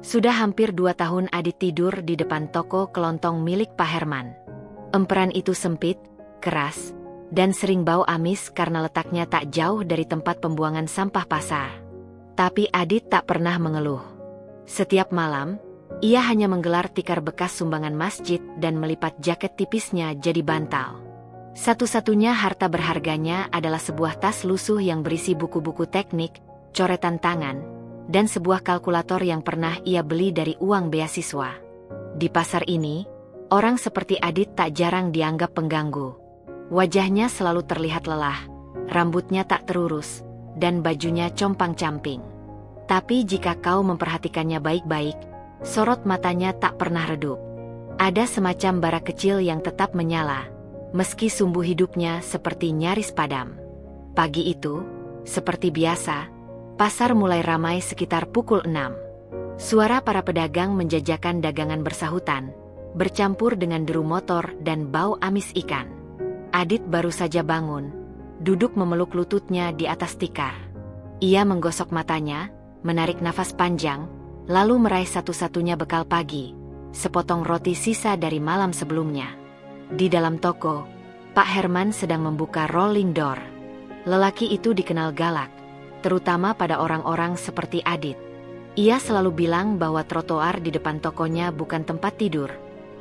Sudah hampir 2 tahun Adit tidur di depan toko kelontong milik Pak Herman. Emperan itu sempit, keras, dan sering bau amis karena letaknya tak jauh dari tempat pembuangan sampah pasar. Tapi Adit tak pernah mengeluh. Setiap malam, ia hanya menggelar tikar bekas sumbangan masjid dan melipat jaket tipisnya jadi bantal. Satu-satunya harta berharganya adalah sebuah tas lusuh yang berisi buku-buku teknik, coretan tangan, dan sebuah kalkulator yang pernah ia beli dari uang beasiswa. Di pasar ini, orang seperti Adit tak jarang dianggap pengganggu. Wajahnya selalu terlihat lelah, rambutnya tak terurus, dan bajunya compang-camping. Tapi jika kau memperhatikannya baik-baik, sorot matanya tak pernah redup. Ada semacam bara kecil yang tetap menyala, meski sumbu hidupnya seperti nyaris padam. Pagi itu, seperti biasa, pasar mulai ramai sekitar pukul 6. Suara para pedagang menjajakan dagangan bersahutan, bercampur dengan deru motor dan bau amis ikan. Adit baru saja bangun, duduk memeluk lututnya di atas tikar. Ia menggosok matanya, menarik nafas panjang, lalu meraih satu-satunya bekal pagi, sepotong roti sisa dari malam sebelumnya. Di dalam toko, Pak Herman sedang membuka rolling door. Lelaki itu dikenal galak, terutama pada orang-orang seperti Adit. Ia selalu bilang bahwa trotoar di depan tokonya bukan tempat tidur,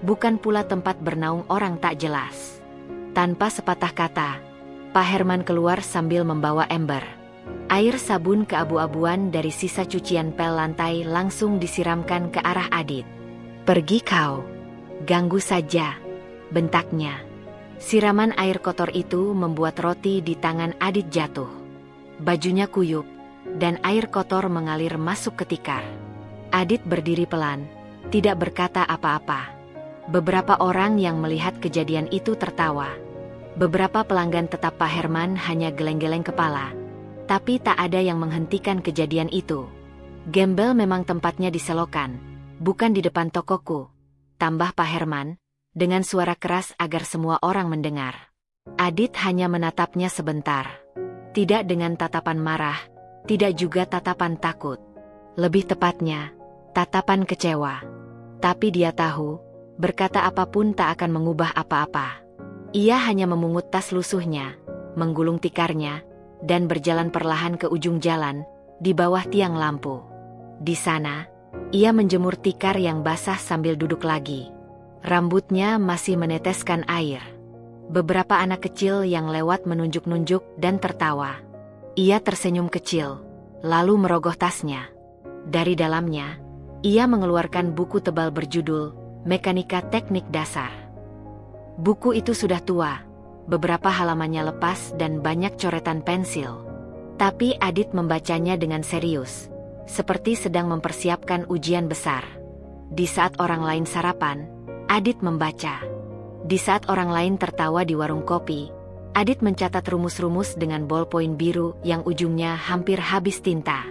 bukan pula tempat bernaung orang tak jelas. Tanpa sepatah kata, Pak Herman keluar sambil membawa ember. Air sabun keabu-abuan dari sisa cucian pel lantai langsung disiramkan ke arah Adit. "Pergi kau. Ganggu saja," bentaknya. Siraman air kotor itu membuat roti di tangan Adit jatuh. Bajunya kuyup, dan air kotor mengalir masuk ke tikar. Adit berdiri pelan, tidak berkata apa-apa. Beberapa orang yang melihat kejadian itu tertawa. Beberapa pelanggan tetap Pak Herman hanya geleng-geleng kepala. Tapi tak ada yang menghentikan kejadian itu. "Gembel memang tempatnya di selokan, bukan di depan tokoku," tambah Pak Herman, dengan suara keras agar semua orang mendengar. Adit hanya menatapnya sebentar. Tidak dengan tatapan marah, tidak juga tatapan takut. Lebih tepatnya, tatapan kecewa. Tapi dia tahu, berkata apapun tak akan mengubah apa-apa. Ia hanya memungut tas lusuhnya, menggulung tikarnya, dan berjalan perlahan ke ujung jalan, di bawah tiang lampu. Di sana, ia menjemur tikar yang basah sambil duduk lagi. Rambutnya masih meneteskan air. Beberapa anak kecil yang lewat menunjuk-nunjuk dan tertawa. Ia tersenyum kecil, lalu merogoh tasnya. Dari dalamnya, ia mengeluarkan buku tebal berjudul Mekanika Teknik Dasar. Buku itu sudah tua, beberapa halamannya lepas dan banyak coretan pensil. Tapi Adit membacanya dengan serius, seperti sedang mempersiapkan ujian besar. Di saat orang lain sarapan, Adit membaca. Di saat orang lain tertawa di warung kopi, Adit mencatat rumus-rumus dengan bolpoin biru yang ujungnya hampir habis tinta.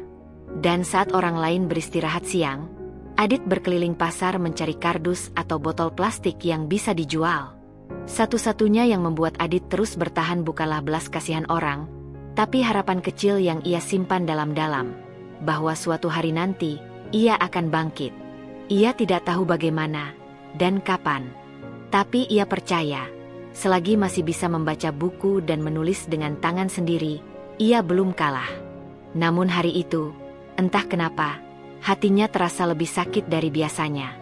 Dan saat orang lain beristirahat siang, Adit berkeliling pasar mencari kardus atau botol plastik yang bisa dijual. Satu-satunya yang membuat Adit terus bertahan bukanlah belas kasihan orang, tapi harapan kecil yang ia simpan dalam-dalam, bahwa suatu hari nanti, ia akan bangkit. Ia tidak tahu bagaimana, dan kapan. Tapi ia percaya, selagi masih bisa membaca buku dan menulis dengan tangan sendiri, ia belum kalah. Namun hari itu, entah kenapa, hatinya terasa lebih sakit dari biasanya.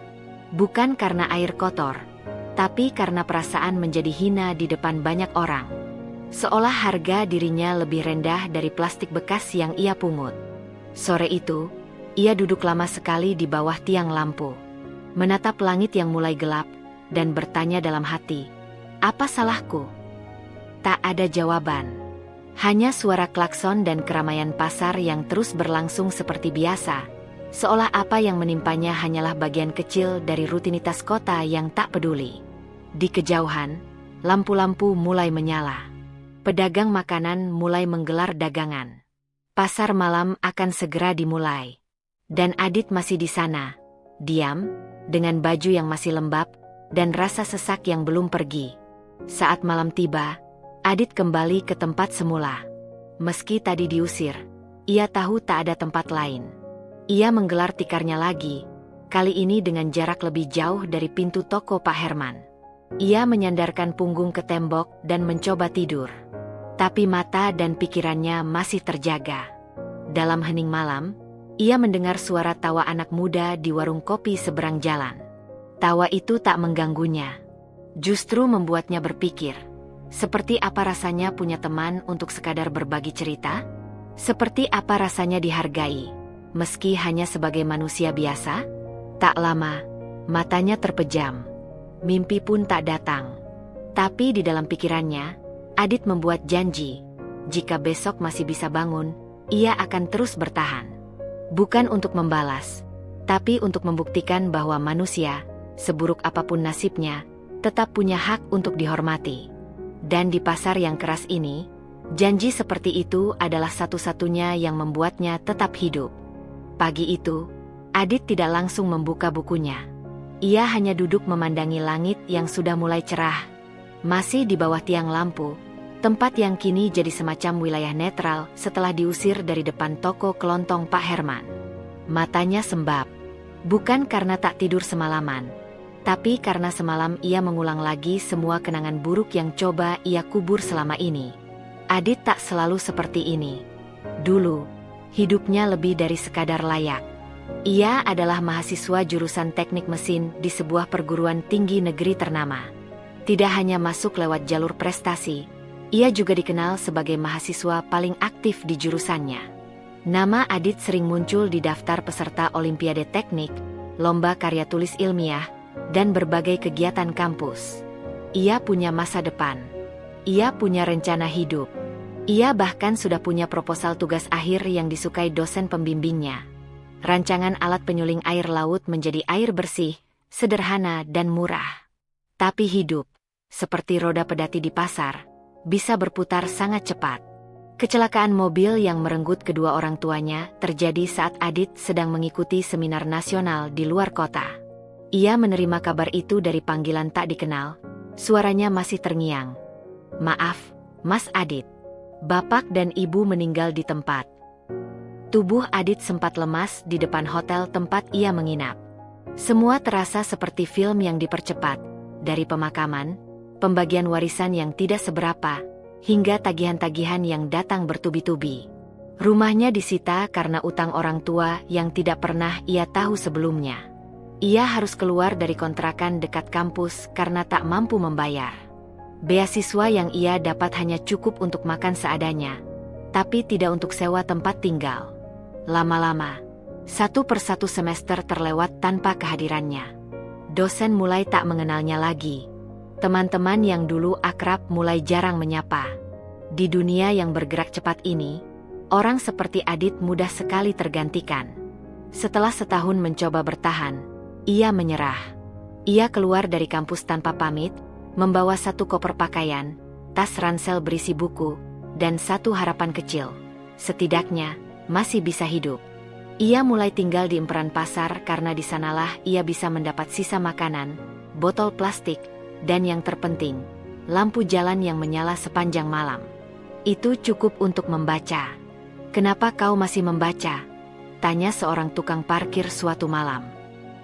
Bukan karena air kotor, tapi karena perasaan menjadi hina di depan banyak orang. Seolah harga dirinya lebih rendah dari plastik bekas yang ia pungut. Sore itu, ia duduk lama sekali di bawah tiang lampu, menatap langit yang mulai gelap, dan bertanya dalam hati, "Apa salahku?" Tak ada jawaban. Hanya suara klakson dan keramaian pasar yang terus berlangsung seperti biasa, seolah apa yang menimpanya hanyalah bagian kecil dari rutinitas kota yang tak peduli. Di kejauhan, lampu-lampu mulai menyala. Pedagang makanan mulai menggelar dagangan. Pasar malam akan segera dimulai. Dan Adit masih di sana, diam, dengan baju yang masih lembab, dan rasa sesak yang belum pergi. Saat malam tiba, Adit kembali ke tempat semula. Meski tadi diusir, ia tahu tak ada tempat lain. Ia menggelar tikarnya lagi, kali ini dengan jarak lebih jauh dari pintu toko Pak Herman. Ia menyandarkan punggung ke tembok dan mencoba tidur. Tapi mata dan pikirannya masih terjaga. Dalam hening malam, ia mendengar suara tawa anak muda di warung kopi seberang jalan. Tawa itu tak mengganggunya. Justru membuatnya berpikir, seperti apa rasanya punya teman untuk sekadar berbagi cerita? Seperti apa rasanya dihargai, meski hanya sebagai manusia biasa? Tak lama, matanya terpejam. Mimpi pun tak datang. Tapi di dalam pikirannya, Adit membuat janji, jika besok masih bisa bangun, ia akan terus bertahan. Bukan untuk membalas, tapi untuk membuktikan bahwa manusia, seburuk apapun nasibnya, tetap punya hak untuk dihormati. Dan di pasar yang keras ini, janji seperti itu adalah satu-satunya yang membuatnya tetap hidup. Pagi itu, Adit tidak langsung membuka bukunya. Ia hanya duduk memandangi langit yang sudah mulai cerah. Masih di bawah tiang lampu, tempat yang kini jadi semacam wilayah netral setelah diusir dari depan toko kelontong Pak Herman. Matanya sembab. Bukan karena tak tidur semalaman, tapi karena semalam ia mengulang lagi semua kenangan buruk yang coba ia kubur selama ini. Adit tak selalu seperti ini. Dulu, hidupnya lebih dari sekadar layak. Ia adalah mahasiswa jurusan teknik mesin di sebuah perguruan tinggi negeri ternama. Tidak hanya masuk lewat jalur prestasi, ia juga dikenal sebagai mahasiswa paling aktif di jurusannya. Nama Adit sering muncul di daftar peserta Olimpiade Teknik, lomba karya tulis ilmiah, dan berbagai kegiatan kampus. Ia punya masa depan. Ia punya rencana hidup. Ia bahkan sudah punya proposal tugas akhir yang disukai dosen pembimbingnya. Rancangan alat penyuling air laut menjadi air bersih, sederhana dan murah. Tapi hidup, seperti roda pedati di pasar, bisa berputar sangat cepat. Kecelakaan mobil yang merenggut kedua orang tuanya terjadi saat Adit sedang mengikuti seminar nasional di luar kota. Ia menerima kabar itu dari panggilan tak dikenal. Suaranya masih terngiang. "Maaf, Mas Adit. Bapak dan Ibu meninggal di tempat." Tubuh Adit sempat lemas di depan hotel tempat ia menginap. Semua terasa seperti film yang dipercepat, dari pemakaman, pembagian warisan yang tidak seberapa, hingga tagihan-tagihan yang datang bertubi-tubi. Rumahnya disita karena utang orang tua yang tidak pernah ia tahu sebelumnya. Ia harus keluar dari kontrakan dekat kampus karena tak mampu membayar. Beasiswa yang ia dapat hanya cukup untuk makan seadanya, tapi tidak untuk sewa tempat tinggal. Lama-lama, satu persatu semester terlewat tanpa kehadirannya. Dosen mulai tak mengenalnya lagi. Teman-teman yang dulu akrab mulai jarang menyapa. Di dunia yang bergerak cepat ini, orang seperti Adit mudah sekali tergantikan. Setelah setahun mencoba bertahan, ia menyerah. Ia keluar dari kampus tanpa pamit, membawa satu koper pakaian, tas ransel berisi buku, dan satu harapan kecil. Setidaknya, masih bisa hidup. Ia mulai tinggal di emperan pasar karena di sanalah ia bisa mendapat sisa makanan, botol plastik, dan yang terpenting, lampu jalan yang menyala sepanjang malam. Itu cukup untuk membaca. "Kenapa kau masih membaca?" tanya seorang tukang parkir suatu malam.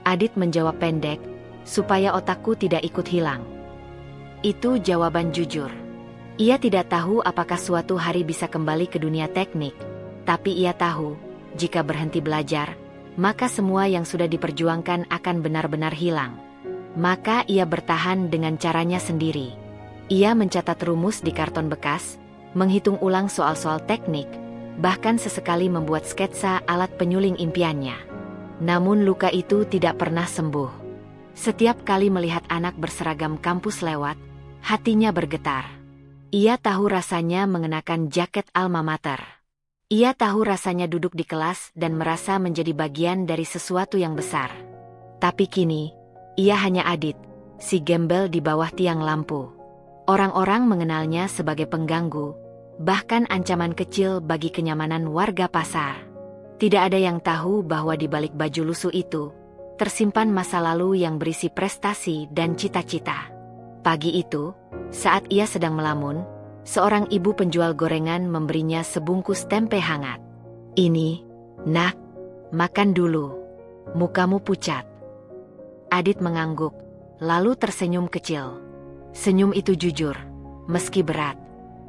Adit menjawab pendek, "Supaya otakku tidak ikut hilang." Itu jawaban jujur. Ia tidak tahu apakah suatu hari bisa kembali ke dunia teknik, tapi ia tahu, jika berhenti belajar, maka semua yang sudah diperjuangkan akan benar-benar hilang. Maka ia bertahan dengan caranya sendiri. Ia mencatat rumus di karton bekas, menghitung ulang soal-soal teknik, bahkan sesekali membuat sketsa alat penyuling impiannya. Namun luka itu tidak pernah sembuh. Setiap kali melihat anak berseragam kampus lewat, hatinya bergetar. Ia tahu rasanya mengenakan jaket alma mater. Ia tahu rasanya duduk di kelas dan merasa menjadi bagian dari sesuatu yang besar. Tapi kini, ia hanya Adit, si gembel di bawah tiang lampu. Orang-orang mengenalnya sebagai pengganggu, bahkan ancaman kecil bagi kenyamanan warga pasar. Tidak ada yang tahu bahwa di balik baju lusuh itu, tersimpan masa lalu yang berisi prestasi dan cita-cita. Pagi itu, saat ia sedang melamun, seorang ibu penjual gorengan memberinya sebungkus tempe hangat. "Ini, nak, makan dulu. Mukamu pucat." Adit mengangguk, lalu tersenyum kecil. Senyum itu jujur, meski berat.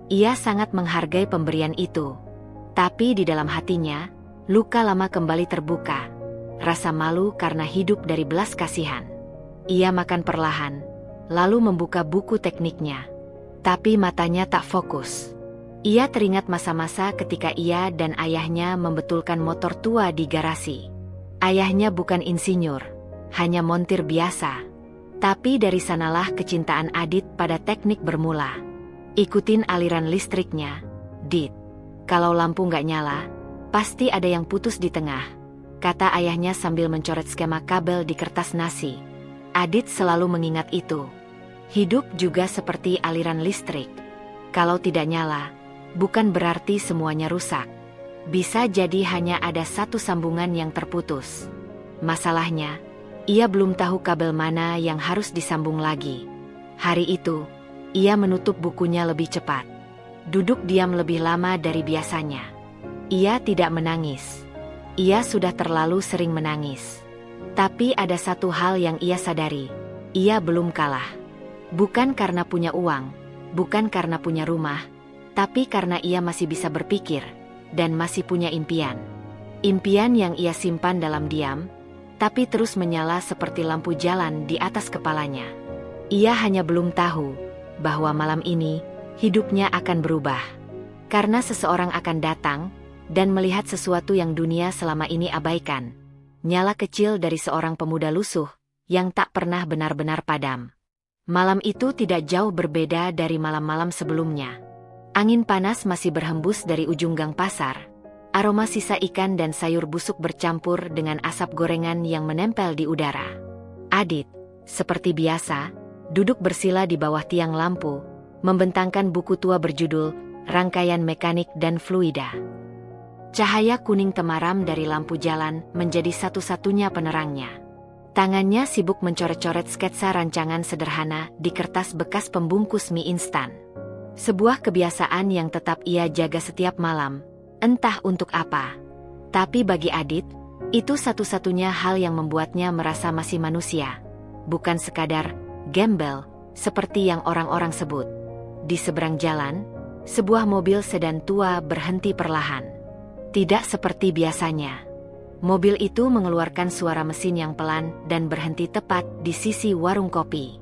Ia sangat menghargai pemberian itu. Tapi di dalam hatinya, luka lama kembali terbuka. Rasa malu karena hidup dari belas kasihan. Ia makan perlahan, lalu membuka buku tekniknya. Tapi matanya tak fokus. Ia teringat masa-masa ketika ia dan ayahnya membetulkan motor tua di garasi. Ayahnya bukan insinyur, hanya montir biasa. Tapi dari sanalah kecintaan Adit pada teknik bermula. Ikutin aliran listriknya, Dit. Kalau lampu nggak nyala, pasti ada yang putus di tengah, kata ayahnya sambil mencoret skema kabel di kertas nasi. Adit selalu mengingat itu. Hidup juga seperti aliran listrik. Kalau tidak nyala, bukan berarti semuanya rusak. Bisa jadi hanya ada satu sambungan yang terputus. Masalahnya, ia belum tahu kabel mana yang harus disambung lagi. Hari itu, ia menutup bukunya lebih cepat. Duduk diam lebih lama dari biasanya. Ia tidak menangis. Ia sudah terlalu sering menangis. Tapi ada satu hal yang ia sadari. Ia belum kalah. Bukan karena punya uang, bukan karena punya rumah, tapi karena ia masih bisa berpikir, dan masih punya impian. Impian yang ia simpan dalam diam, tapi terus menyala seperti lampu jalan di atas kepalanya. Ia hanya belum tahu bahwa malam ini, hidupnya akan berubah. Karena seseorang akan datang, dan melihat sesuatu yang dunia selama ini abaikan. Nyala kecil dari seorang pemuda lusuh, yang tak pernah benar-benar padam. Malam itu tidak jauh berbeda dari malam-malam sebelumnya. Angin panas masih berhembus dari ujung gang pasar. Aroma sisa ikan dan sayur busuk bercampur dengan asap gorengan yang menempel di udara. Adit, seperti biasa, duduk bersila di bawah tiang lampu, membentangkan buku tua berjudul Rangkaian Mekanik dan Fluida. Cahaya kuning temaram dari lampu jalan menjadi satu-satunya penerangnya. Tangannya sibuk mencoret-coret sketsa rancangan sederhana di kertas bekas pembungkus mie instan. Sebuah kebiasaan yang tetap ia jaga setiap malam, entah untuk apa. Tapi bagi Adit, itu satu-satunya hal yang membuatnya merasa masih manusia. Bukan sekadar gembel, seperti yang orang-orang sebut. Di seberang jalan, sebuah mobil sedan tua berhenti perlahan. Tidak seperti biasanya. Mobil itu mengeluarkan suara mesin yang pelan dan berhenti tepat di sisi warung kopi.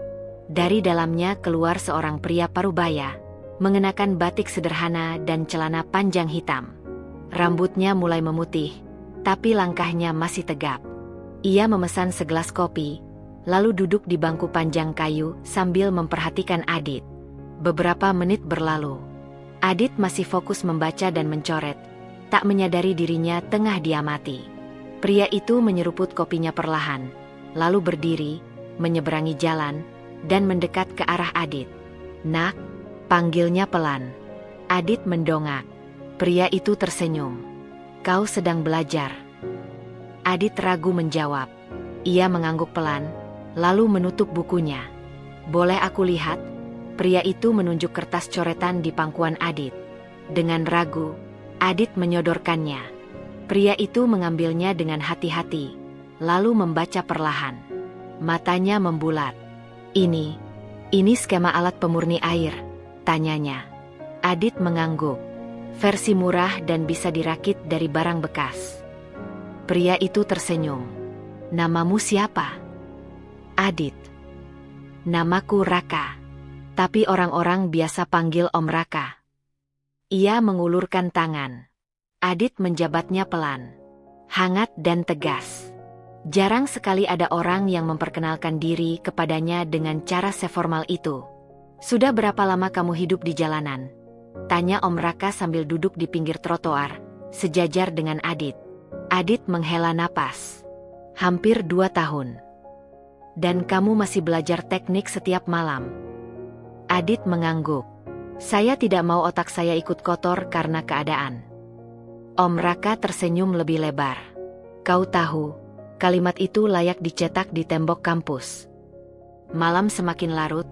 Dari dalamnya keluar seorang pria parubaya, mengenakan batik sederhana dan celana panjang hitam. Rambutnya mulai memutih, tapi langkahnya masih tegap. Ia memesan segelas kopi, lalu duduk di bangku panjang kayu sambil memperhatikan Adit. Beberapa menit berlalu. Adit masih fokus membaca dan mencoret, tak menyadari dirinya tengah diamati. Pria itu menyeruput kopinya perlahan, lalu berdiri, menyeberangi jalan, dan mendekat ke arah Adit. "Nak," panggilnya pelan. Adit mendongak. Pria itu tersenyum. "Kau sedang belajar?" Adit ragu menjawab. Ia mengangguk pelan, lalu menutup bukunya. "Boleh aku lihat?" Pria itu menunjuk kertas coretan di pangkuan Adit. Dengan ragu, Adit menyodorkannya. Pria itu mengambilnya dengan hati-hati, lalu membaca perlahan. Matanya membulat. Ini skema alat pemurni air," tanyanya. Adit mengangguk. "Versi murah dan bisa dirakit dari barang bekas." Pria itu tersenyum. "Namamu siapa?" "Adit." "Namaku Raka. Tapi orang-orang biasa panggil Om Raka." Ia mengulurkan tangan. Adit menjabatnya pelan, hangat dan tegas. Jarang sekali ada orang yang memperkenalkan diri kepadanya dengan cara seformal itu. "Sudah berapa lama kamu hidup di jalanan?" tanya Om Raka sambil duduk di pinggir trotoar, sejajar dengan Adit. Adit menghela napas. "Hampir 2 tahun. Dan kamu masih belajar teknik setiap malam?" Adit mengangguk. "Saya tidak mau otak saya ikut kotor karena keadaan." Om Raka tersenyum lebih lebar. "Kau tahu, kalimat itu layak dicetak di tembok kampus." Malam semakin larut,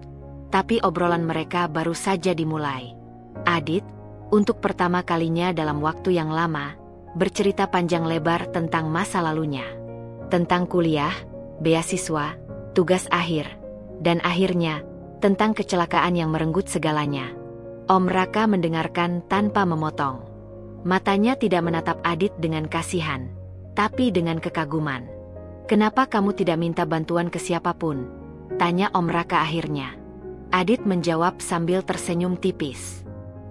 tapi obrolan mereka baru saja dimulai. Adit, untuk pertama kalinya dalam waktu yang lama, bercerita panjang lebar tentang masa lalunya. Tentang kuliah, beasiswa, tugas akhir, dan akhirnya, tentang kecelakaan yang merenggut segalanya. Om Raka mendengarkan tanpa memotong. Matanya tidak menatap Adit dengan kasihan, tapi dengan kekaguman. "Kenapa kamu tidak minta bantuan ke siapapun?" tanya Om Raka akhirnya. Adit menjawab sambil tersenyum tipis.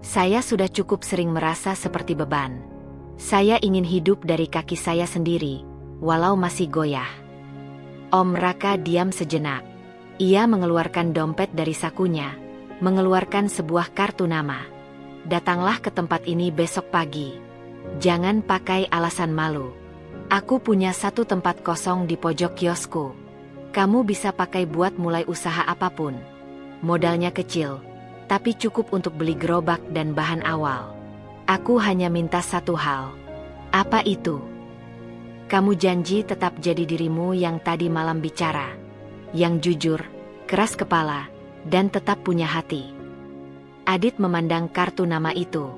"Saya sudah cukup sering merasa seperti beban. Saya ingin hidup dari kaki saya sendiri, walau masih goyah." Om Raka diam sejenak. Ia mengeluarkan dompet dari sakunya, mengeluarkan sebuah kartu nama. "Datanglah ke tempat ini besok pagi. Jangan pakai alasan malu. Aku punya satu tempat kosong di pojok kiosku. Kamu bisa pakai buat mulai usaha apapun. Modalnya kecil, tapi cukup untuk beli gerobak dan bahan awal. Aku hanya minta satu hal." "Apa itu?" "Kamu janji tetap jadi dirimu yang tadi malam bicara. Yang jujur, keras kepala, dan tetap punya hati." Adit memandang kartu nama itu.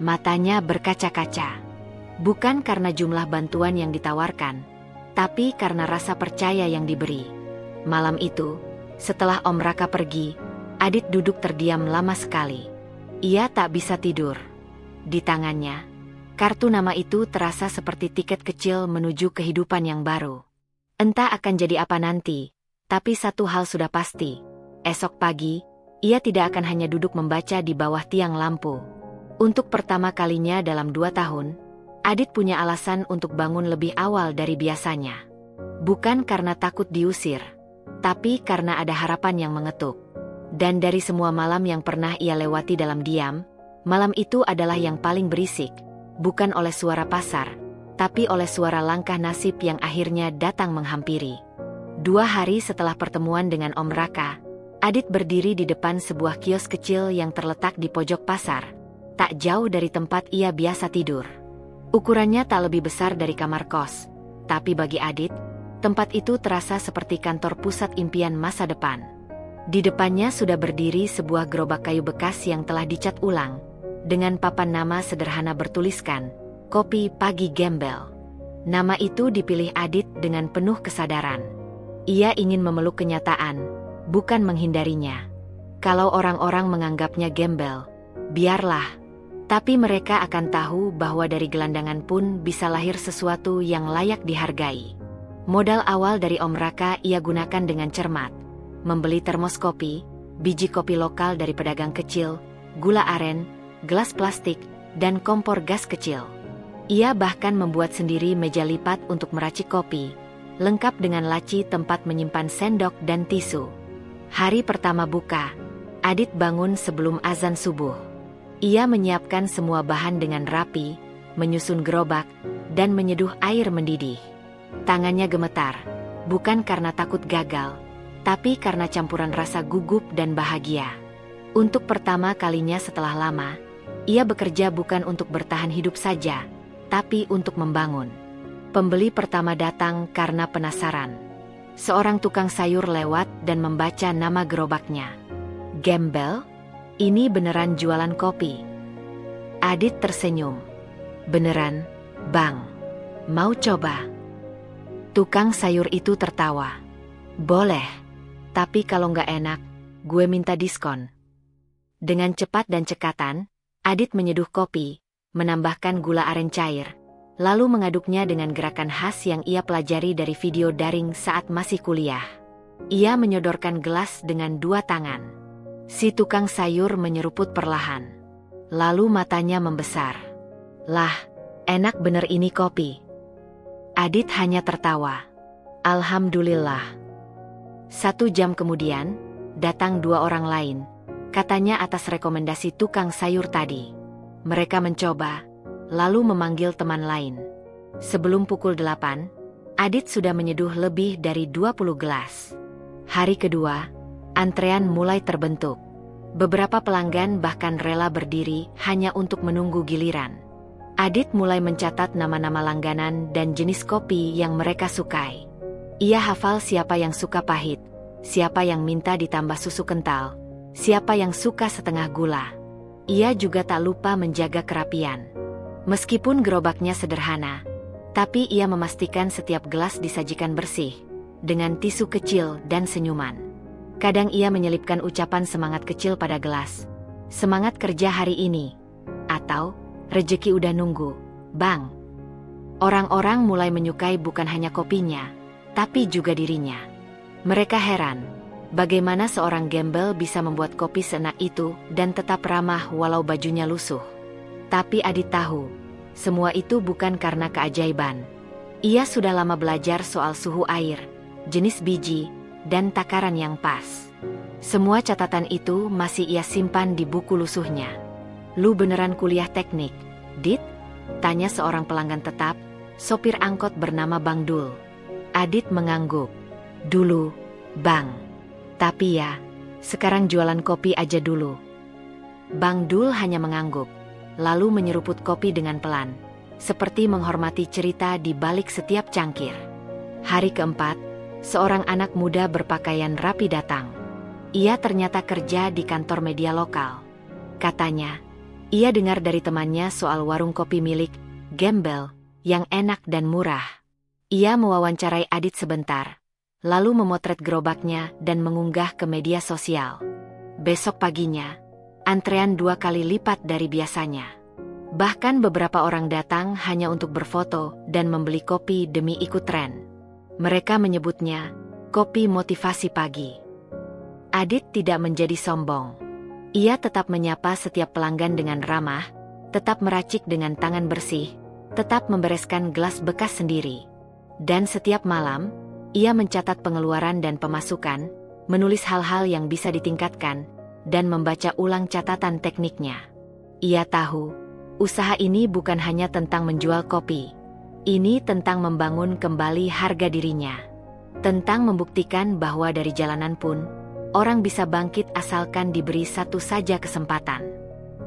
Matanya berkaca-kaca. Bukan karena jumlah bantuan yang ditawarkan, tapi karena rasa percaya yang diberi. Malam itu, setelah Om Raka pergi, Adit duduk terdiam lama sekali. Ia tak bisa tidur. Di tangannya, kartu nama itu terasa seperti tiket kecil menuju kehidupan yang baru. Entah akan jadi apa nanti, tapi satu hal sudah pasti. Esok pagi, ia tidak akan hanya duduk membaca di bawah tiang lampu. Untuk pertama kalinya dalam 2 tahun, Adit punya alasan untuk bangun lebih awal dari biasanya. Bukan karena takut diusir, tapi karena ada harapan yang mengetuk. Dan dari semua malam yang pernah ia lewati dalam diam, malam itu adalah yang paling berisik, bukan oleh suara pasar, tapi oleh suara langkah nasib yang akhirnya datang menghampiri. 2 hari setelah pertemuan dengan Om Raka, Adit berdiri di depan sebuah kios kecil yang terletak di pojok pasar, tak jauh dari tempat ia biasa tidur. Ukurannya tak lebih besar dari kamar kos, tapi bagi Adit, tempat itu terasa seperti kantor pusat impian masa depan. Di depannya sudah berdiri sebuah gerobak kayu bekas yang telah dicat ulang, dengan papan nama sederhana bertuliskan, "Kopi Pagi Gembel." Nama itu dipilih Adit dengan penuh kesadaran. Ia ingin memeluk kenyataan, bukan menghindarinya. Kalau orang-orang menganggapnya gembel, biarlah. Tapi mereka akan tahu bahwa dari gelandangan pun bisa lahir sesuatu yang layak dihargai. Modal awal dari Om Raka ia gunakan dengan cermat. Membeli termos kopi, biji kopi lokal dari pedagang kecil, gula aren, gelas plastik, dan kompor gas kecil. Ia bahkan membuat sendiri meja lipat untuk meracik kopi, lengkap dengan laci tempat menyimpan sendok dan tisu. Hari pertama buka, Adit bangun sebelum azan subuh. Ia menyiapkan semua bahan dengan rapi, menyusun gerobak, dan menyeduh air mendidih. Tangannya gemetar, bukan karena takut gagal, tapi karena campuran rasa gugup dan bahagia. Untuk pertama kalinya setelah lama, ia bekerja bukan untuk bertahan hidup saja, tapi untuk membangun. Pembeli pertama datang karena penasaran. Seorang tukang sayur lewat dan membaca nama gerobaknya. "Gembel? Ini beneran jualan kopi?" Adit tersenyum. "Beneran, Bang. Mau coba?" Tukang sayur itu tertawa. "Boleh. Tapi kalau nggak enak, gue minta diskon." Dengan cepat dan cekatan, Adit menyeduh kopi, menambahkan gula aren cair, lalu mengaduknya dengan gerakan khas yang ia pelajari dari video daring saat masih kuliah. Ia menyodorkan gelas dengan 2 tangan. Si tukang sayur menyeruput perlahan. Lalu matanya membesar. "Lah, enak bener ini kopi." Adit hanya tertawa. "Alhamdulillah." 1 jam kemudian, datang 2 orang lain, katanya atas rekomendasi tukang sayur tadi. Mereka mencoba, lalu memanggil teman lain. Sebelum pukul 8, Adit sudah menyeduh lebih dari 20 gelas. Hari kedua, antrean mulai terbentuk. Beberapa pelanggan bahkan rela berdiri hanya untuk menunggu giliran. Adit mulai mencatat nama-nama langganan dan jenis kopi yang mereka sukai. Ia hafal siapa yang suka pahit, siapa yang minta ditambah susu kental, siapa yang suka setengah gula. Ia juga tak lupa menjaga kerapian. Meskipun gerobaknya sederhana, tapi ia memastikan setiap gelas disajikan bersih, dengan tisu kecil dan senyuman. Kadang ia menyelipkan ucapan semangat kecil pada gelas. Semangat kerja hari ini. Atau, rejeki udah nunggu, Bang. Orang-orang mulai menyukai bukan hanya kopinya, tapi juga dirinya. Mereka heran, bagaimana seorang gembel bisa membuat kopi seenak itu dan tetap ramah walau bajunya lusuh. Tapi Adit tahu, semua itu bukan karena keajaiban. Ia sudah lama belajar soal suhu air, jenis biji, dan takaran yang pas. Semua catatan itu masih ia simpan di buku lusuhnya. Lu beneran kuliah teknik, Dit? Tanya seorang pelanggan tetap, sopir angkot bernama Bang Dul. Adit mengangguk. Dulu, Bang. Tapi ya, sekarang jualan kopi aja dulu. Bang Dul hanya mengangguk, lalu menyeruput kopi dengan pelan, seperti menghormati cerita di balik setiap cangkir. Hari keempat, seorang anak muda berpakaian rapi datang. Ia ternyata kerja di kantor media lokal. Katanya, ia dengar dari temannya soal warung kopi milik Gembel yang enak dan murah. Ia mewawancarai Adit sebentar, lalu memotret gerobaknya dan mengunggah ke media sosial. Besok paginya, antrean 2 kali lipat dari biasanya. Bahkan beberapa orang datang hanya untuk berfoto dan membeli kopi demi ikut tren. Mereka menyebutnya kopi motivasi pagi. Adit tidak menjadi sombong. Ia tetap menyapa setiap pelanggan dengan ramah, tetap meracik dengan tangan bersih, tetap membereskan gelas bekas sendiri. Dan setiap malam, ia mencatat pengeluaran dan pemasukan, menulis hal-hal yang bisa ditingkatkan, dan membaca ulang catatan tekniknya. Ia tahu, usaha ini bukan hanya tentang menjual kopi. Ini tentang membangun kembali harga dirinya. Tentang membuktikan bahwa dari jalanan pun, orang bisa bangkit asalkan diberi satu saja kesempatan.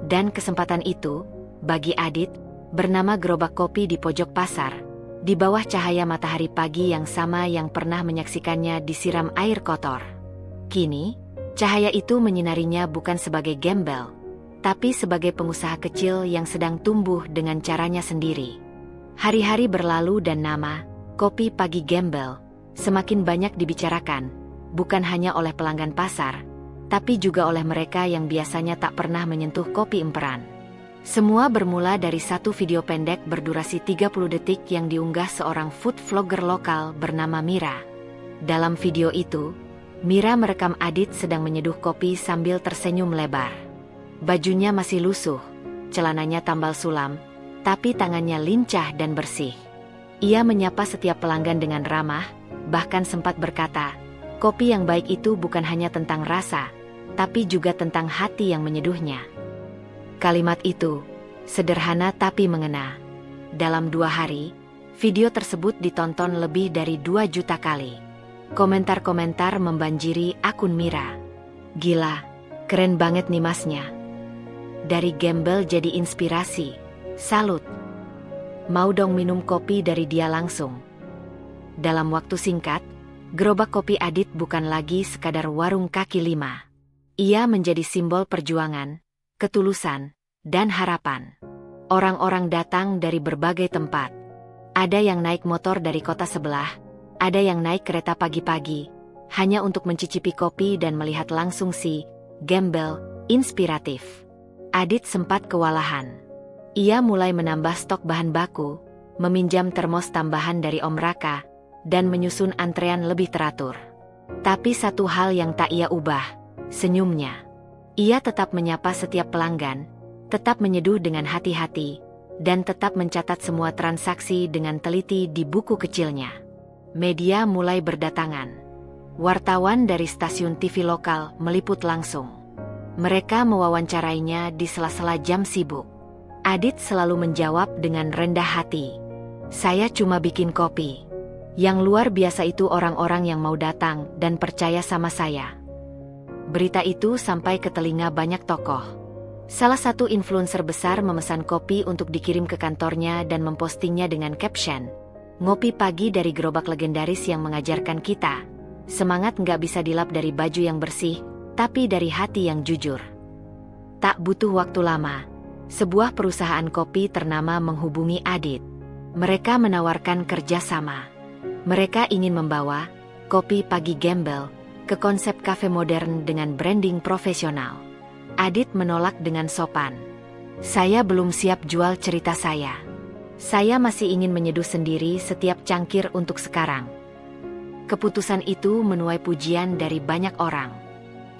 Dan kesempatan itu, bagi Adit, bernama gerobak kopi di pojok pasar, di bawah cahaya matahari pagi yang sama yang pernah menyaksikannya disiram air kotor. Kini, cahaya itu menyinarinya bukan sebagai gembel, tapi sebagai pengusaha kecil yang sedang tumbuh dengan caranya sendiri. Hari-hari berlalu dan nama kopi pagi Gembel semakin banyak dibicarakan, bukan hanya oleh pelanggan pasar, tapi juga oleh mereka yang biasanya tak pernah menyentuh kopi emperan. Semua bermula dari satu video pendek berdurasi 30 detik yang diunggah seorang food vlogger lokal bernama Mira. Dalam video itu, Mira merekam Adit sedang menyeduh kopi sambil tersenyum lebar. Bajunya masih lusuh, celananya tambal sulam, tapi tangannya lincah dan bersih. Ia menyapa setiap pelanggan dengan ramah, bahkan sempat berkata, kopi yang baik itu bukan hanya tentang rasa, tapi juga tentang hati yang menyeduhnya. Kalimat itu, sederhana tapi mengena. Dalam 2 hari, video tersebut ditonton lebih dari 2 juta kali. Komentar-komentar membanjiri akun Mira. Gila, keren banget nih masnya. Dari gembel jadi inspirasi. Salut. Mau dong minum kopi dari dia langsung. Dalam waktu singkat, gerobak kopi Adit bukan lagi sekadar warung kaki lima. Ia menjadi simbol perjuangan, ketulusan, dan harapan. Orang-orang datang dari berbagai tempat. Ada yang naik motor dari kota sebelah, ada yang naik kereta pagi-pagi, hanya untuk mencicipi kopi dan melihat langsung si gembel inspiratif. Adit sempat kewalahan. Ia mulai menambah stok bahan baku, meminjam termos tambahan dari Om Raka, dan menyusun antrean lebih teratur. Tapi satu hal yang tak ia ubah, senyumnya. Ia tetap menyapa setiap pelanggan, tetap menyeduh dengan hati-hati, dan tetap mencatat semua transaksi dengan teliti di buku kecilnya. Media mulai berdatangan. Wartawan dari stasiun TV lokal meliput langsung. Mereka mewawancarainya di sela-sela jam sibuk. Adit selalu menjawab dengan rendah hati. Saya cuma bikin kopi. Yang luar biasa itu orang-orang yang mau datang dan percaya sama saya. Berita itu sampai ke telinga banyak tokoh. Salah satu influencer besar memesan kopi untuk dikirim ke kantornya dan mempostingnya dengan caption, "Ngopi pagi dari gerobak legendaris yang mengajarkan kita. Semangat nggak bisa dilap dari baju yang bersih, tapi dari hati yang jujur." Tak butuh waktu lama, sebuah perusahaan kopi ternama menghubungi Adit. Mereka menawarkan kerjasama. Mereka ingin membawa kopi pagi gembel, ke konsep kafe modern dengan branding profesional. Adit menolak dengan sopan. Saya belum siap jual cerita saya. Saya masih ingin menyeduh sendiri setiap cangkir untuk sekarang. Keputusan itu menuai pujian dari banyak orang.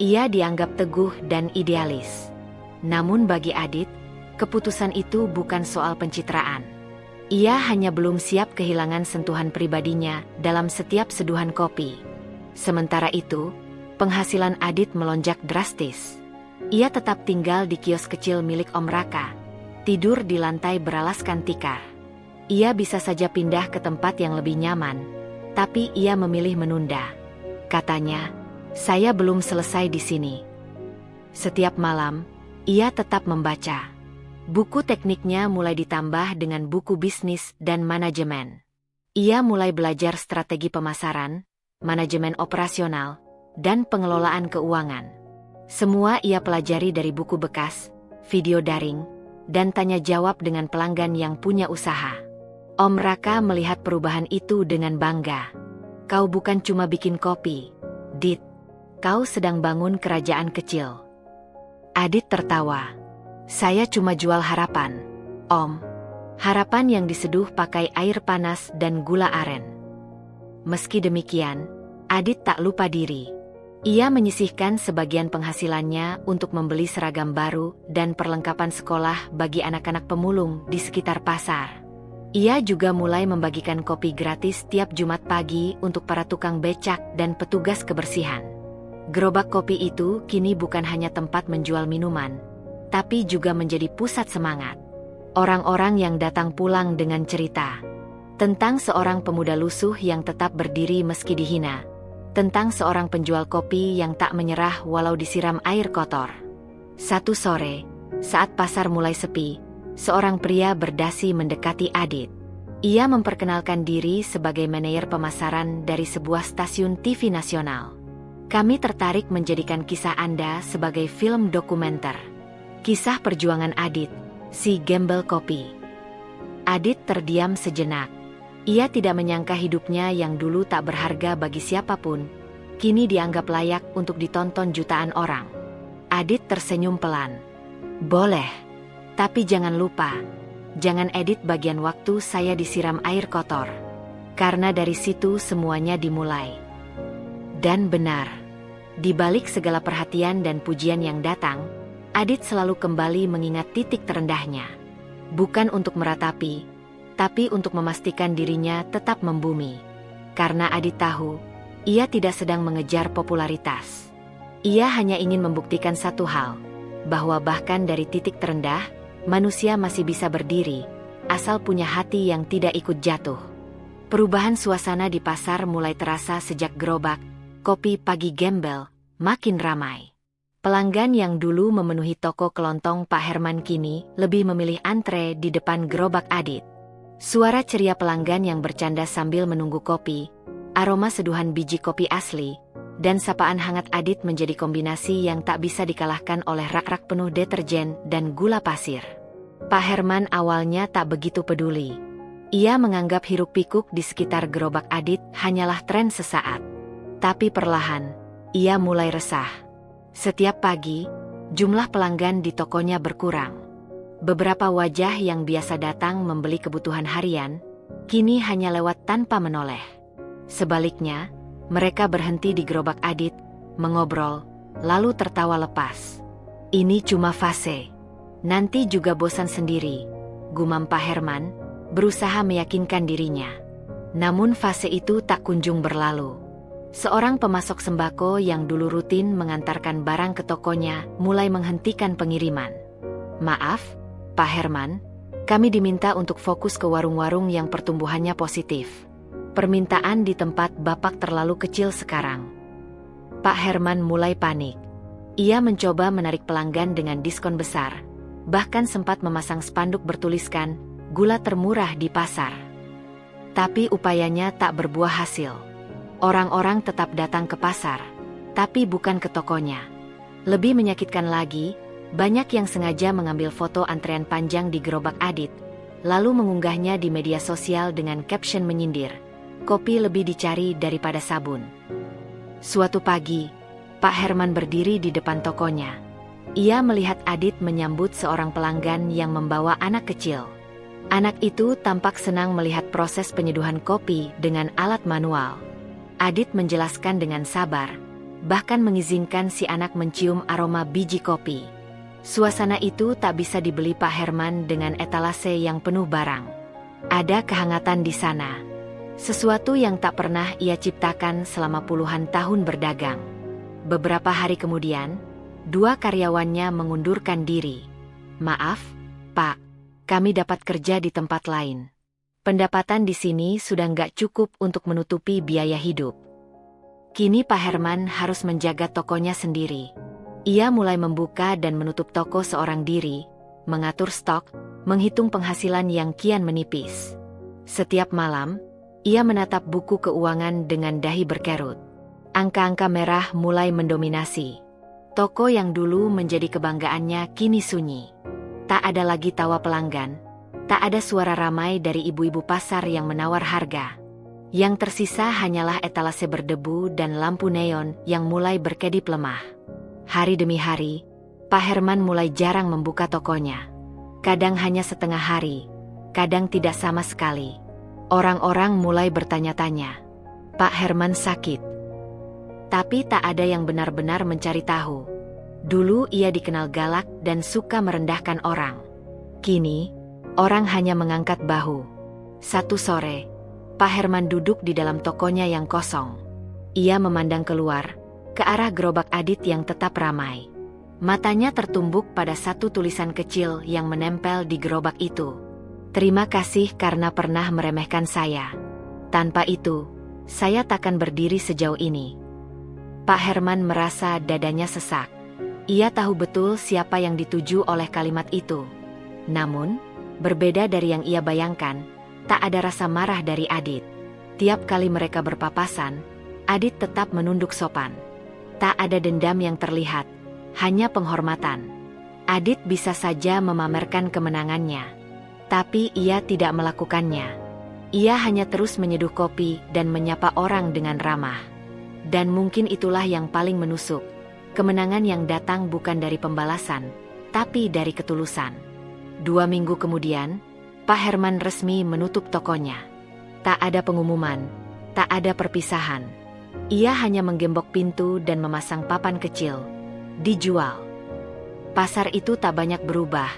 Ia dianggap teguh dan idealis. Namun bagi Adit, keputusan itu bukan soal pencitraan. Ia hanya belum siap kehilangan sentuhan pribadinya dalam setiap seduhan kopi. Sementara itu, penghasilan Adit melonjak drastis. Ia tetap tinggal di kios kecil milik Om Raka, tidur di lantai beralaskan tikar. Ia bisa saja pindah ke tempat yang lebih nyaman, tapi ia memilih menunda. Katanya, "Saya belum selesai di sini." Setiap malam, ia tetap membaca. Buku tekniknya mulai ditambah dengan buku bisnis dan manajemen. Ia mulai belajar strategi pemasaran, manajemen operasional, dan pengelolaan keuangan. Semua ia pelajari dari buku bekas, video daring, dan tanya jawab dengan pelanggan yang punya usaha. Om Raka melihat perubahan itu dengan bangga. "Kau bukan cuma bikin kopi, Dit. Kau sedang bangun kerajaan kecil." Adit tertawa. "Saya cuma jual harapan, Om. Harapan yang diseduh pakai air panas dan gula aren." Meski demikian, Adit tak lupa diri. Ia menyisihkan sebagian penghasilannya untuk membeli seragam baru dan perlengkapan sekolah bagi anak-anak pemulung di sekitar pasar. Ia juga mulai membagikan kopi gratis tiap Jumat pagi untuk para tukang becak dan petugas kebersihan. Gerobak kopi itu kini bukan hanya tempat menjual minuman, tapi juga menjadi pusat semangat. Orang-orang yang datang pulang dengan cerita tentang seorang pemuda lusuh yang tetap berdiri meski dihina, tentang seorang penjual kopi yang tak menyerah walau disiram air kotor. Satu sore, saat pasar mulai sepi, seorang pria berdasi mendekati Adit. Ia memperkenalkan diri sebagai manajer pemasaran dari sebuah stasiun TV nasional. "Kami tertarik menjadikan kisah Anda sebagai film dokumenter." Kisah perjuangan Adit, si gembel kopi. Adit terdiam sejenak. Ia tidak menyangka hidupnya yang dulu tak berharga bagi siapapun, kini dianggap layak untuk ditonton jutaan orang. Adit tersenyum pelan. "Boleh, tapi jangan lupa, jangan edit bagian waktu saya disiram air kotor. Karena dari situ semuanya dimulai." Dan benar, di balik segala perhatian dan pujian yang datang, Adit selalu kembali mengingat titik terendahnya. Bukan untuk meratapi, tapi untuk memastikan dirinya tetap membumi. Karena Adit tahu, ia tidak sedang mengejar popularitas. Ia hanya ingin membuktikan satu hal, bahwa bahkan dari titik terendah, manusia masih bisa berdiri, asal punya hati yang tidak ikut jatuh. Perubahan suasana di pasar mulai terasa sejak gerobak kopi pagi gembel makin ramai. Pelanggan yang dulu memenuhi toko kelontong Pak Herman kini lebih memilih antre di depan gerobak Adit. Suara ceria pelanggan yang bercanda sambil menunggu kopi, aroma seduhan biji kopi asli, dan sapaan hangat Adit menjadi kombinasi yang tak bisa dikalahkan oleh rak-rak penuh deterjen dan gula pasir. Pak Herman awalnya tak begitu peduli. Ia menganggap hiruk-pikuk di sekitar gerobak Adit hanyalah tren sesaat. Tapi perlahan, ia mulai resah. Setiap pagi, jumlah pelanggan di tokonya berkurang. Beberapa wajah yang biasa datang membeli kebutuhan harian, kini hanya lewat tanpa menoleh. Sebaliknya, mereka berhenti di gerobak Adit, mengobrol, lalu tertawa lepas. "Ini cuma fase. Nanti juga bosan sendiri," gumam Pak Herman, berusaha meyakinkan dirinya. Namun fase itu tak kunjung berlalu. Seorang pemasok sembako yang dulu rutin mengantarkan barang ke tokonya mulai menghentikan pengiriman. "Maaf, Pak Herman, kami diminta untuk fokus ke warung-warung yang pertumbuhannya positif. Permintaan di tempat Bapak terlalu kecil sekarang." Pak Herman mulai panik. Ia mencoba menarik pelanggan dengan diskon besar, bahkan sempat memasang spanduk bertuliskan, "Gula termurah di pasar." Tapi upayanya tak berbuah hasil. Orang-orang tetap datang ke pasar, tapi bukan ke tokonya. Lebih menyakitkan lagi, banyak yang sengaja mengambil foto antrean panjang di gerobak Adit, lalu mengunggahnya di media sosial dengan caption menyindir, "Kopi lebih dicari daripada sabun." Suatu pagi, Pak Herman berdiri di depan tokonya. Ia melihat Adit menyambut seorang pelanggan yang membawa anak kecil. Anak itu tampak senang melihat proses penyeduhan kopi dengan alat manual. Adit menjelaskan dengan sabar, bahkan mengizinkan si anak mencium aroma biji kopi. Suasana itu tak bisa dibeli Pak Herman dengan etalase yang penuh barang. Ada kehangatan di sana. Sesuatu yang tak pernah ia ciptakan selama puluhan tahun berdagang. Beberapa hari kemudian, dua karyawannya mengundurkan diri. "Maaf, Pak, kami dapat kerja di tempat lain. Pendapatan di sini sudah nggak cukup untuk menutupi biaya hidup." Kini Pak Herman harus menjaga tokonya sendiri. Ia mulai membuka dan menutup toko seorang diri, mengatur stok, menghitung penghasilan yang kian menipis. Setiap malam, ia menatap buku keuangan dengan dahi berkerut. Angka-angka merah mulai mendominasi. Toko yang dulu menjadi kebanggaannya kini sunyi. Tak ada lagi tawa pelanggan, tak ada suara ramai dari ibu-ibu pasar yang menawar harga. Yang tersisa hanyalah etalase berdebu dan lampu neon yang mulai berkedip lemah. Hari demi hari, Pak Herman mulai jarang membuka tokonya. Kadang hanya setengah hari, kadang tidak sama sekali. Orang-orang mulai bertanya-tanya, "Pak Herman sakit?" Tapi tak ada yang benar-benar mencari tahu. Dulu ia dikenal galak dan suka merendahkan orang. Kini, orang hanya mengangkat bahu. Satu sore, Pak Herman duduk di dalam tokonya yang kosong. Ia memandang keluar, ke arah gerobak Adit yang tetap ramai. Matanya tertumbuk pada satu tulisan kecil yang menempel di gerobak itu. "Terima kasih karena pernah meremehkan saya. Tanpa itu, saya takkan berdiri sejauh ini." Pak Herman merasa dadanya sesak. Ia tahu betul siapa yang dituju oleh kalimat itu. Namun, berbeda dari yang ia bayangkan, tak ada rasa marah dari Adit. Tiap kali mereka berpapasan, Adit tetap menunduk sopan. Tak ada dendam yang terlihat, hanya penghormatan. Adit bisa saja memamerkan kemenangannya, tapi ia tidak melakukannya. Ia hanya terus menyeduh kopi dan menyapa orang dengan ramah. Dan mungkin itulah yang paling menusuk. Kemenangan yang datang bukan dari pembalasan, tapi dari ketulusan. 2 minggu kemudian, Pak Herman resmi menutup tokonya. Tak ada pengumuman, tak ada perpisahan. Ia hanya menggembok pintu dan memasang papan kecil. Dijual. Pasar itu tak banyak berubah,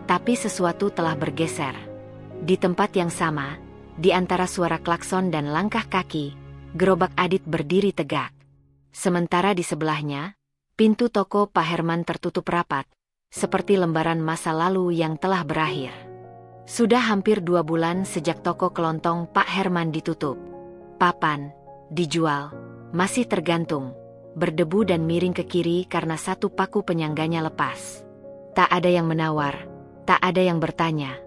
tapi sesuatu telah bergeser. Di tempat yang sama, di antara suara klakson dan langkah kaki, gerobak Adit berdiri tegak. Sementara di sebelahnya, pintu toko Pak Herman tertutup rapat, seperti lembaran masa lalu yang telah berakhir. Sudah hampir 2 bulan sejak toko kelontong Pak Herman ditutup. Papan, dijual, masih tergantung, berdebu dan miring ke kiri karena satu paku penyangganya lepas. Tak ada yang menawar, tak ada yang bertanya.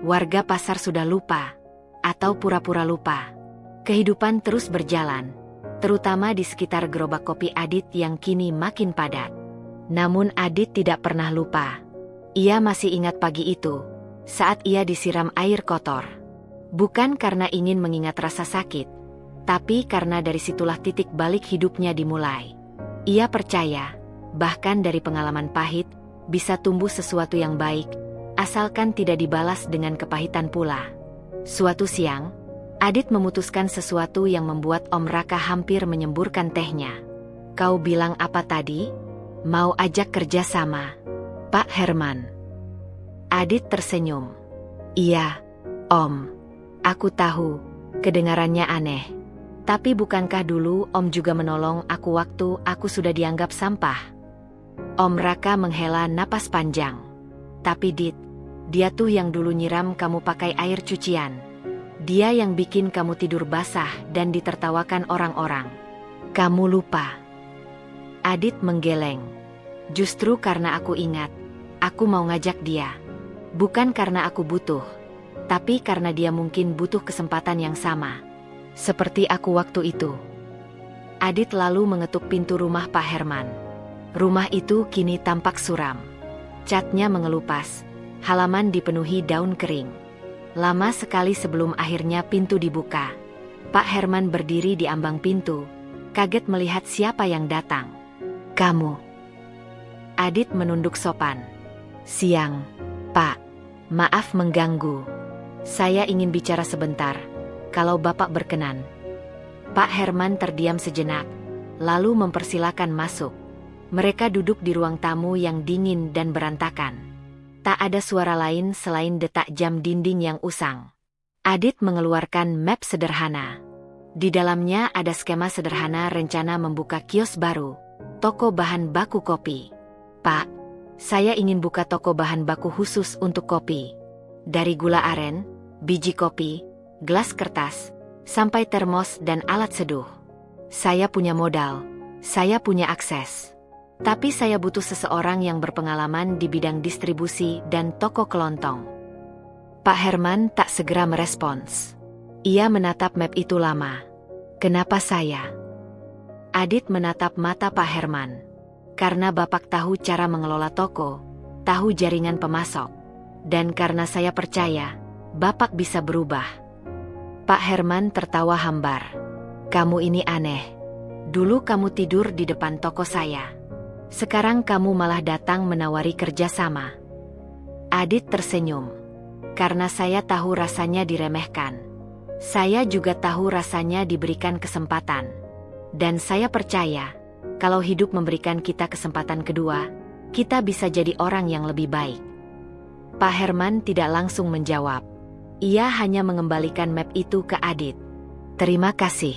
Warga pasar sudah lupa, atau pura-pura lupa. Kehidupan terus berjalan, terutama di sekitar gerobak kopi Adit yang kini makin padat. Namun Adit tidak pernah lupa. Ia masih ingat pagi itu, saat ia disiram air kotor. Bukan karena ingin mengingat rasa sakit, tapi karena dari situlah titik balik hidupnya dimulai. Ia percaya, bahkan dari pengalaman pahit, bisa tumbuh sesuatu yang baik, asalkan tidak dibalas dengan kepahitan pula. Suatu siang, Adit memutuskan sesuatu yang membuat Om Raka hampir menyemburkan tehnya. "Kau bilang apa tadi? Mau ajak kerja sama Pak Herman?" Adit tersenyum. "Iya, Om. Aku tahu, kedengarannya aneh. Tapi bukankah dulu Om juga menolong aku waktu aku sudah dianggap sampah?" Om Raka menghela napas panjang. "Tapi Dit, dia tuh yang dulu nyiram kamu pakai air cucian. Dia yang bikin kamu tidur basah dan ditertawakan orang-orang. Kamu lupa." Adit menggeleng. "Justru karena aku ingat, aku mau ngajak dia. Bukan karena aku butuh, tapi karena dia mungkin butuh kesempatan yang sama. Seperti aku waktu itu." Adit lalu mengetuk pintu rumah Pak Herman. Rumah itu kini tampak suram. Catnya mengelupas, halaman dipenuhi daun kering. Lama sekali sebelum akhirnya pintu dibuka. Pak Herman berdiri di ambang pintu, kaget melihat siapa yang datang. "Kamu?" Adit menunduk sopan. "Siang, Pak. Maaf mengganggu. Saya ingin bicara sebentar, kalau Bapak berkenan." Pak Herman terdiam sejenak, lalu mempersilakan masuk. Mereka duduk di ruang tamu yang dingin dan berantakan. Tak ada suara lain selain detak jam dinding yang usang. Adit mengeluarkan map sederhana. Di dalamnya ada skema sederhana rencana membuka kios baru, toko bahan baku kopi. "Pak, saya ingin buka toko bahan baku khusus untuk kopi. Dari gula aren, biji kopi, gelas kertas, sampai termos dan alat seduh. Saya punya modal, saya punya akses. Tapi saya butuh seseorang yang berpengalaman di bidang distribusi dan toko kelontong." Pak Herman tak segera merespons. Ia menatap map itu lama. "Kenapa saya?" Adit menatap mata Pak Herman. "Karena Bapak tahu cara mengelola toko, tahu jaringan pemasok. Dan karena saya percaya, Bapak bisa berubah." Pak Herman tertawa hambar. "Kamu ini aneh. Dulu kamu tidur di depan toko saya. Sekarang kamu malah datang menawari kerjasama." Adit tersenyum. "Karena saya tahu rasanya diremehkan. Saya juga tahu rasanya diberikan kesempatan. Dan saya percaya, kalau hidup memberikan kita kesempatan kedua, kita bisa jadi orang yang lebih baik." Pak Herman tidak langsung menjawab. Ia hanya mengembalikan map itu ke Adit. "Terima kasih.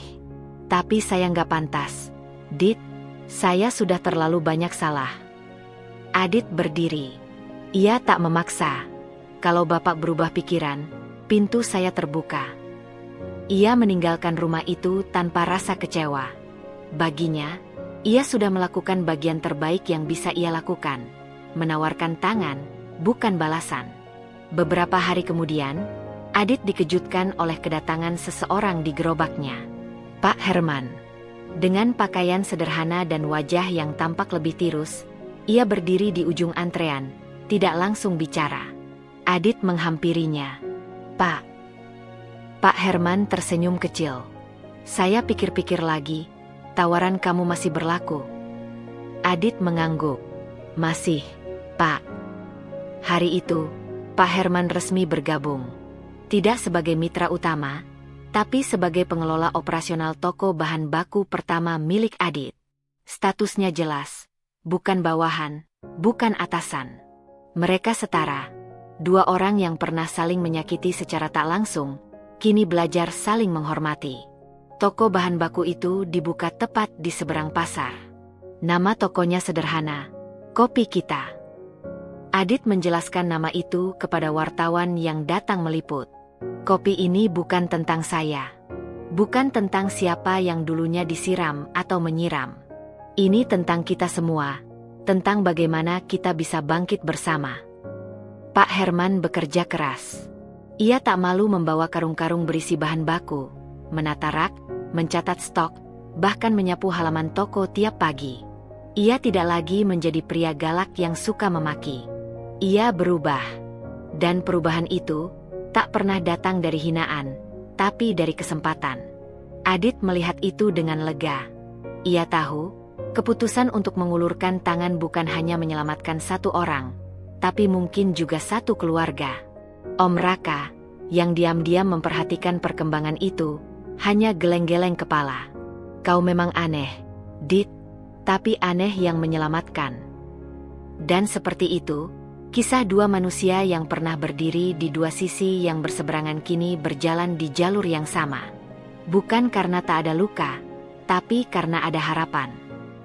Tapi saya nggak pantas. Dit, saya sudah terlalu banyak salah." Adit berdiri. Ia tak memaksa. "Kalau Bapak berubah pikiran, pintu saya terbuka." Ia meninggalkan rumah itu tanpa rasa kecewa. Baginya, ia sudah melakukan bagian terbaik yang bisa ia lakukan. Menawarkan tangan, bukan balasan. Beberapa hari kemudian, Adit dikejutkan oleh kedatangan seseorang di gerobaknya. Pak Herman. Dengan pakaian sederhana dan wajah yang tampak lebih tirus, ia berdiri di ujung antrean, tidak langsung bicara. Adit menghampirinya. "Pak." Pak Herman tersenyum kecil. "Saya pikir-pikir lagi, tawaran kamu masih berlaku?" Adit mengangguk. "Masih, Pak." Hari itu, Pak Herman resmi bergabung. Tidak sebagai mitra utama, tapi sebagai pengelola operasional toko bahan baku pertama milik Adit. Statusnya jelas, bukan bawahan, bukan atasan. Mereka setara. Dua orang yang pernah saling menyakiti secara tak langsung, kini belajar saling menghormati. Toko bahan baku itu dibuka tepat di seberang pasar. Nama tokonya sederhana, Kopi Kita. Adit menjelaskan nama itu kepada wartawan yang datang meliput. "Kopi ini bukan tentang saya. Bukan tentang siapa yang dulunya disiram atau menyiram. Ini tentang kita semua, tentang bagaimana kita bisa bangkit bersama." Pak Herman bekerja keras. Ia tak malu membawa karung-karung berisi bahan baku, menata rak, mencatat stok, bahkan menyapu halaman toko tiap pagi. Ia tidak lagi menjadi pria galak yang suka memaki. Ia berubah. Dan perubahan itu tak pernah datang dari hinaan, tapi dari kesempatan. Adit melihat itu dengan lega. Ia tahu, keputusan untuk mengulurkan tangan bukan hanya menyelamatkan satu orang, tapi mungkin juga satu keluarga. Om Raka, yang diam-diam memperhatikan perkembangan itu, hanya geleng-geleng kepala. "Kau memang aneh, Dit, tapi aneh yang menyelamatkan." Dan seperti itu, kisah dua manusia yang pernah berdiri di dua sisi yang berseberangan kini berjalan di jalur yang sama. Bukan karena tak ada luka, tapi karena ada harapan.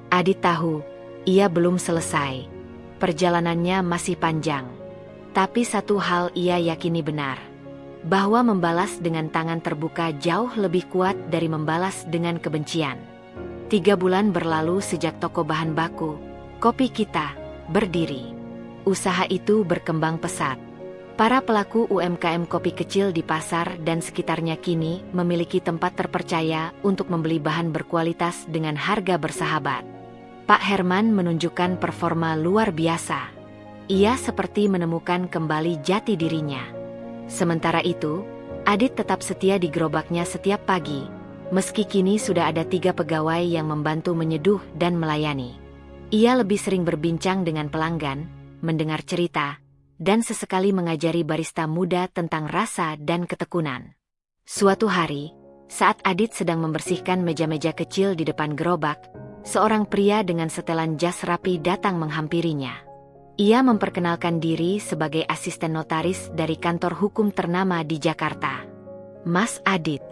Adit tahu, ia belum selesai. Perjalanannya masih panjang. Tapi satu hal ia yakini benar. Bahwa membalas dengan tangan terbuka jauh lebih kuat dari membalas dengan kebencian. 3 bulan berlalu sejak toko bahan baku, Kopi Kita, berdiri. Usaha itu berkembang pesat. Para pelaku UMKM kopi kecil di pasar dan sekitarnya kini memiliki tempat terpercaya untuk membeli bahan berkualitas dengan harga bersahabat. Pak Herman menunjukkan performa luar biasa. Ia seperti menemukan kembali jati dirinya. Sementara itu, Adit tetap setia di gerobaknya setiap pagi, Meski kini sudah ada 3 pegawai yang membantu menyeduh dan melayani. Ia lebih sering berbincang dengan pelanggan, mendengar cerita, dan sesekali mengajari barista muda tentang rasa dan ketekunan. Suatu hari, saat Adit sedang membersihkan meja-meja kecil di depan gerobak, seorang pria dengan setelan jas rapi datang menghampirinya. Ia memperkenalkan diri sebagai asisten notaris dari kantor hukum ternama di Jakarta. "Mas Adit?"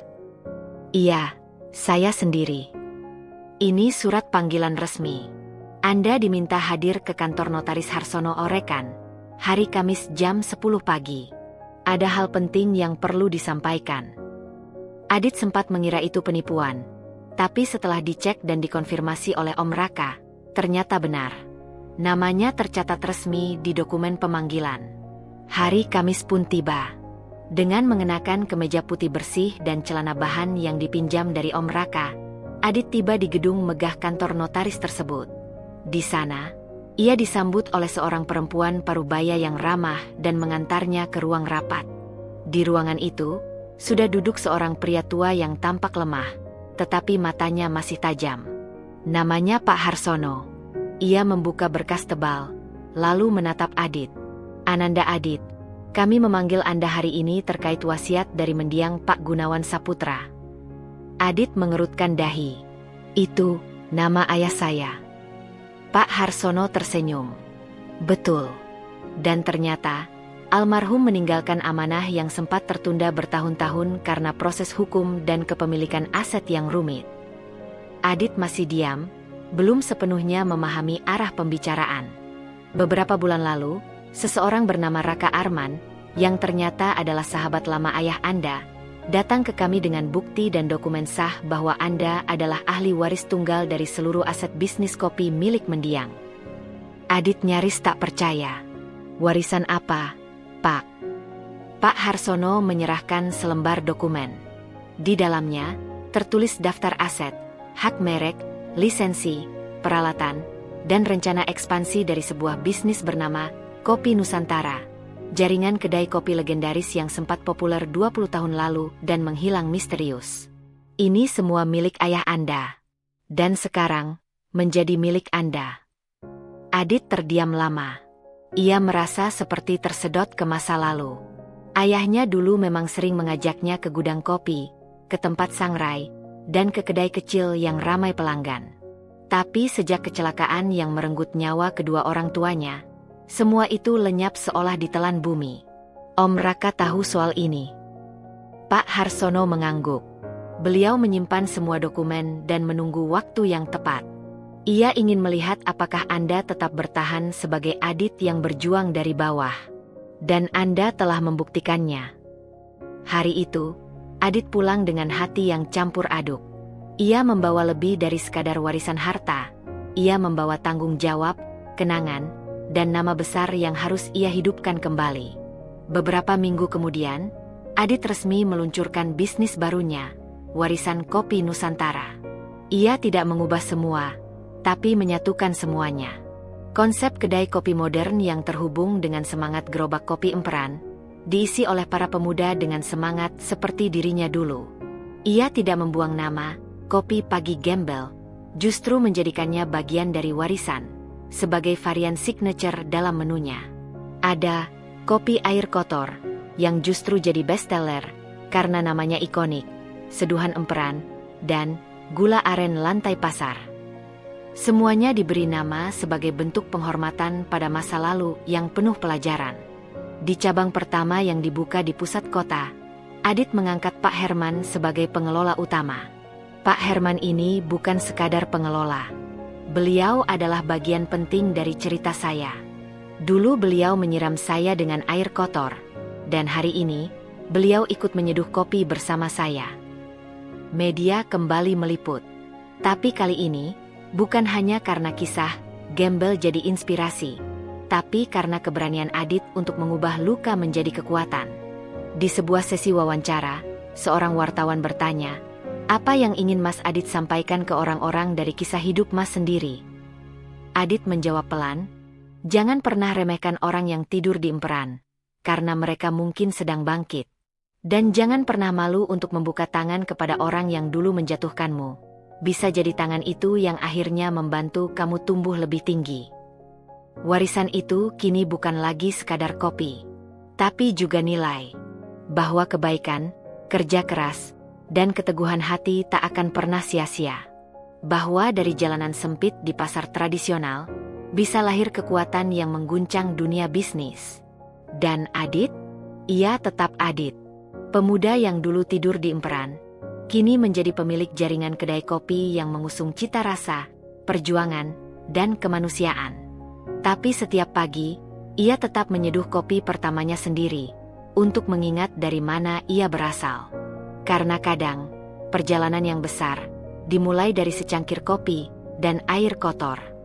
"Iya, saya sendiri. Ini surat panggilan resmi. Anda diminta hadir ke kantor notaris Harsono Orekan, hari Kamis jam 10 pagi. Ada hal penting yang perlu disampaikan." Adit sempat mengira itu penipuan, tapi setelah dicek dan dikonfirmasi oleh Om Raka, ternyata benar. Namanya tercatat resmi di dokumen pemanggilan. Hari Kamis pun tiba. Dengan mengenakan kemeja putih bersih dan celana bahan yang dipinjam dari Om Raka, Adit tiba di gedung megah kantor notaris tersebut. Di sana, ia disambut oleh seorang perempuan parubaya yang ramah dan mengantarnya ke ruang rapat. Di ruangan itu, sudah duduk seorang pria tua yang tampak lemah, tetapi matanya masih tajam. Namanya Pak Harsono. Ia membuka berkas tebal, lalu menatap Adit. "Ananda Adit, kami memanggil Anda hari ini terkait wasiat dari mendiang Pak Gunawan Saputra." Adit mengerutkan dahi. "Itu nama ayah saya." Pak Harsono tersenyum. "Betul. Dan ternyata, almarhum meninggalkan amanah yang sempat tertunda bertahun-tahun karena proses hukum dan kepemilikan aset yang rumit." Adit masih diam, belum sepenuhnya memahami arah pembicaraan. Beberapa bulan lalu, seseorang bernama Raka Arman, yang ternyata adalah sahabat lama ayah Anda, datang ke kami dengan bukti dan dokumen sah bahwa Anda adalah ahli waris tunggal dari seluruh aset bisnis kopi milik mendiang. Adit nyaris tak percaya. "Warisan apa, Pak?" Pak Harsono menyerahkan selembar dokumen. Di dalamnya, tertulis daftar aset, hak merek, lisensi, peralatan, dan rencana ekspansi dari sebuah bisnis bernama Kopi Nusantara, jaringan kedai kopi legendaris yang sempat populer 20 tahun lalu dan menghilang misterius. "Ini semua milik ayah Anda. Dan sekarang, menjadi milik Anda." Adit terdiam lama. Ia merasa seperti tersedot ke masa lalu. Ayahnya dulu memang sering mengajaknya ke gudang kopi, ke tempat sangrai, dan ke kedai kecil yang ramai pelanggan. Tapi sejak kecelakaan yang merenggut nyawa kedua orang tuanya, semua itu lenyap seolah ditelan bumi. Om Raka tahu soal ini. Pak Harsono mengangguk. Beliau menyimpan semua dokumen dan menunggu waktu yang tepat. Ia ingin melihat apakah Anda tetap bertahan sebagai Adit yang berjuang dari bawah. Dan Anda telah membuktikannya. Hari itu, Adit pulang dengan hati yang campur aduk. Ia membawa lebih dari sekadar warisan harta. Ia membawa tanggung jawab, kenangan, dan nama besar yang harus ia hidupkan kembali. Beberapa minggu kemudian, Adit resmi meluncurkan bisnis barunya, Warisan Kopi Nusantara. Ia tidak mengubah semua, tapi menyatukan semuanya. Konsep kedai kopi modern yang terhubung dengan semangat gerobak kopi emperan, diisi oleh para pemuda dengan semangat seperti dirinya dulu. Ia tidak membuang nama, Kopi Pagi Gembel, justru menjadikannya bagian dari warisan, sebagai varian signature dalam menunya. Ada Kopi Air Kotor, yang justru jadi bestseller, karena namanya ikonik, seduhan emperan, dan gula aren lantai pasar. Semuanya diberi nama sebagai bentuk penghormatan pada masa lalu yang penuh pelajaran. Di cabang pertama yang dibuka di pusat kota, Adit mengangkat Pak Herman sebagai pengelola utama. Pak Herman ini bukan sekadar pengelola. Beliau adalah bagian penting dari cerita saya. Dulu beliau menyiram saya dengan air kotor, dan hari ini, beliau ikut menyeduh kopi bersama saya. Media kembali meliput. Tapi kali ini, bukan hanya karena kisah Gembel jadi inspirasi, tapi karena keberanian Adit untuk mengubah luka menjadi kekuatan. Di sebuah sesi wawancara, seorang wartawan bertanya, "Apa yang ingin Mas Adit sampaikan ke orang-orang dari kisah hidup Mas sendiri?" Adit menjawab pelan, "Jangan pernah remehkan orang yang tidur di emperan, karena mereka mungkin sedang bangkit. Dan jangan pernah malu untuk membuka tangan kepada orang yang dulu menjatuhkanmu. Bisa jadi tangan itu yang akhirnya membantu kamu tumbuh lebih tinggi. Warisan itu kini bukan lagi sekadar kopi, tapi juga nilai. Bahwa kebaikan, kerja keras, dan keteguhan hati tak akan pernah sia-sia. Bahwa dari jalanan sempit di pasar tradisional, bisa lahir kekuatan yang mengguncang dunia bisnis. Dan Adit? Ia tetap Adit. Pemuda yang dulu tidur di emperan, kini menjadi pemilik jaringan kedai kopi yang mengusung cita rasa, perjuangan, dan kemanusiaan. Tapi setiap pagi, ia tetap menyeduh kopi pertamanya sendiri, untuk mengingat dari mana ia berasal. Karena kadang, perjalanan yang besar, dimulai dari secangkir kopi dan air kotor.